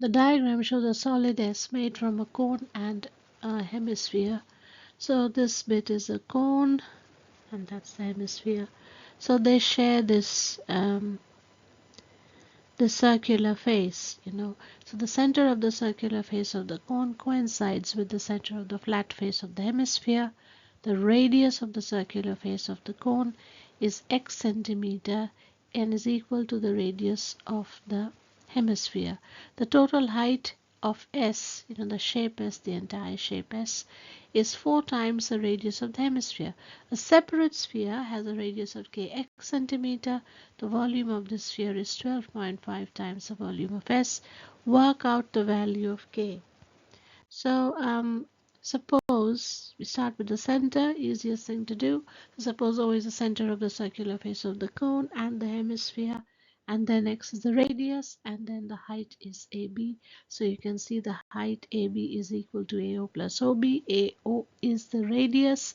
The diagram shows a solid S made from a cone and a hemisphere. So this bit is a cone and that's the hemisphere. So they share this the circular face, So the center of the circular face of the cone coincides with the center of the flat face of the hemisphere. The radius of the circular face of the cone is x centimeter and is equal to the radius of the hemisphere. The total height of S, the shape S, the entire shape S, is 4 times the radius of the hemisphere. A separate sphere has a radius of kx centimeter. The volume of this sphere is 12.5 times the volume of S. Work out the value of k. So suppose we start with the center, easiest thing to do. Suppose O is the center of the circular face of the cone and the hemisphere, and then x is the radius, and then the height is AB. So you can see the height AB is equal to AO plus OB. AO is the radius,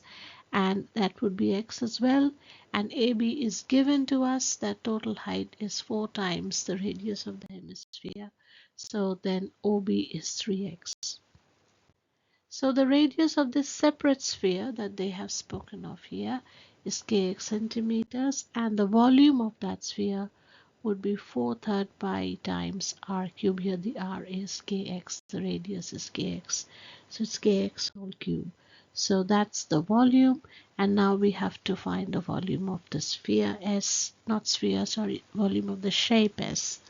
and that would be x as well, and AB is given to us. That total height is 4 times the radius of the hemisphere. So then OB is 3x. So the radius of this separate sphere that they have spoken of here is kx centimeters, and the volume of that sphere would be 4/3 pi times r cube. Here the r is kx, the radius is kx, so it's kx whole cube. So that's the volume, and now we have to find the volume of the sphere S, not sphere, sorry, volume of the shape S.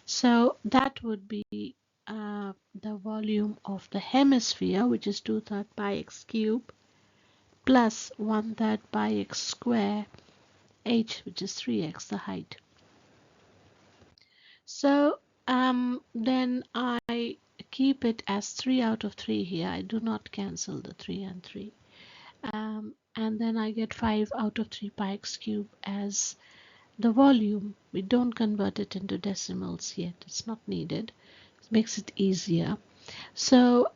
So that would be the volume of the hemisphere, which is 2/3 pi x cube, plus 1/3 pi x square, h, which is 3x, the height. So then I keep it as 3 out of 3 here. I do not cancel the 3 and 3. And then I get 5 out of 3 pi x cube as the volume. We don't convert it into decimals yet. It's not needed. It makes it easier. So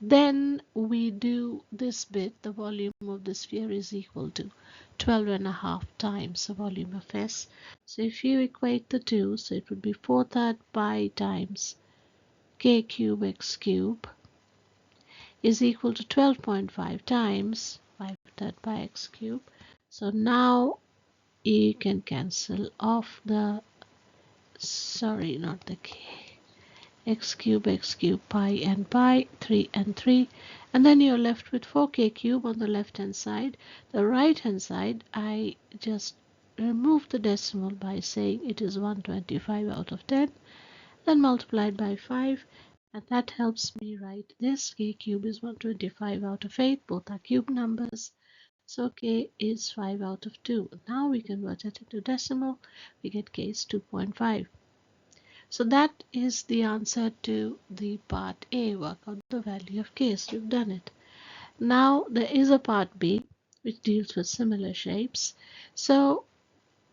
then we do this bit. The volume of the sphere is equal to 12.5 times the volume of S. So if you equate the two, so it would be 4/3 pi times k cube x cube is equal to 12.5 times 5/3 pi x cube. So now you can cancel off the, sorry, not the k, x cube, pi, 3 and 3, and then you're left with 4k cube on the left hand side. The right hand side, I just remove the decimal by saying it is 125 out of 10, then multiplied by 5, and that helps me write this. K cube is 125 out of 8, both are cube numbers, so k is 5 out of 2. Now we convert it into decimal, we get k is 2.5. So that is the answer to the part A. Work out the value of k. So you've done it. Now there is a part B which deals with similar shapes. So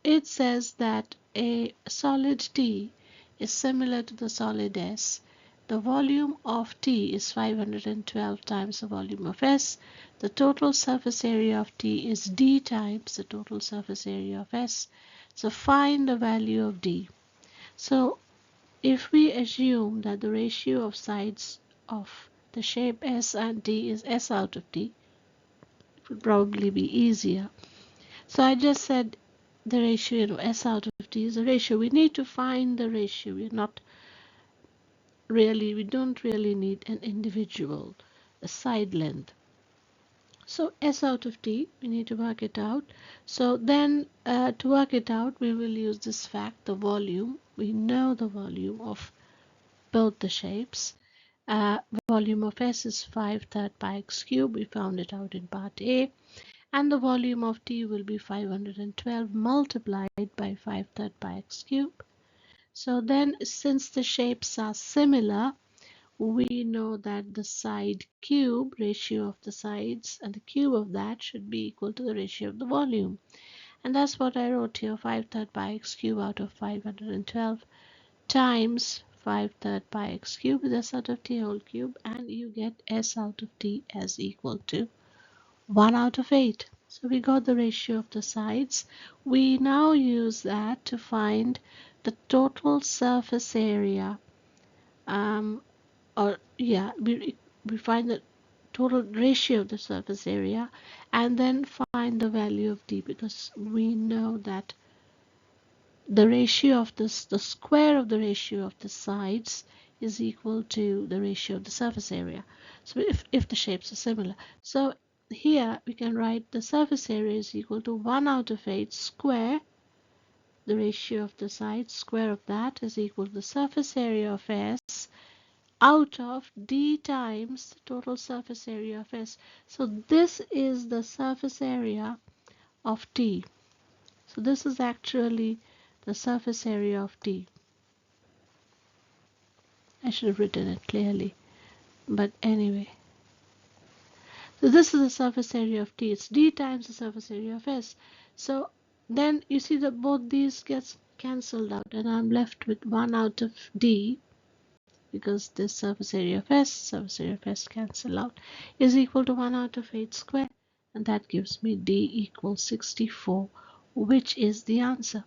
it says that a solid T is similar to the solid S. The volume of T is 512 times the volume of S. The total surface area of T is D times the total surface area of S. So find the value of D. So if we assume that the ratio of sides of the shape S and D is S out of D, it would probably be easier. So I just said the ratio, S out of D is a ratio. We need to find the ratio. We don't really need an individual side length. So S out of T, we need to work it out. So then to work it out, we will use this fact, the volume. We know the volume of both the shapes. Volume of S is 5/3 pi x cube. We found it out in part A. And the volume of T will be 512 multiplied by 5/3 pi x cube. So then, since the shapes are similar, we know that the side cube, ratio of the sides, and the cube of that should be equal to the ratio of the volume. And that's what I wrote here, 5/3 pi x cube out of 512 times 5/3 pi x cube is S out of T whole cube, and you get S out of T as equal to 1 out of 8. So we got the ratio of the sides. We now use that to find the total surface area or yeah, we find the total ratio of the surface area and then find the value of d, because we know that the ratio of this, the square of the ratio of the sides is equal to the ratio of the surface area. So if the shapes are similar, so here we can write the surface area is equal to 1 out of 8 square, the ratio of the sides, square of that is equal to the surface area of S out of d times the total surface area of S. So this is the surface area of T. So this is actually the surface area of T. I should have written it clearly, but anyway. So this is the surface area of T. It's d times the surface area of S. So then you see that both these gets cancelled out, and I'm left with 1 out of d, because this surface area of S cancel out, is equal to 1 out of 8 square, and that gives me d equals 64, which is the answer.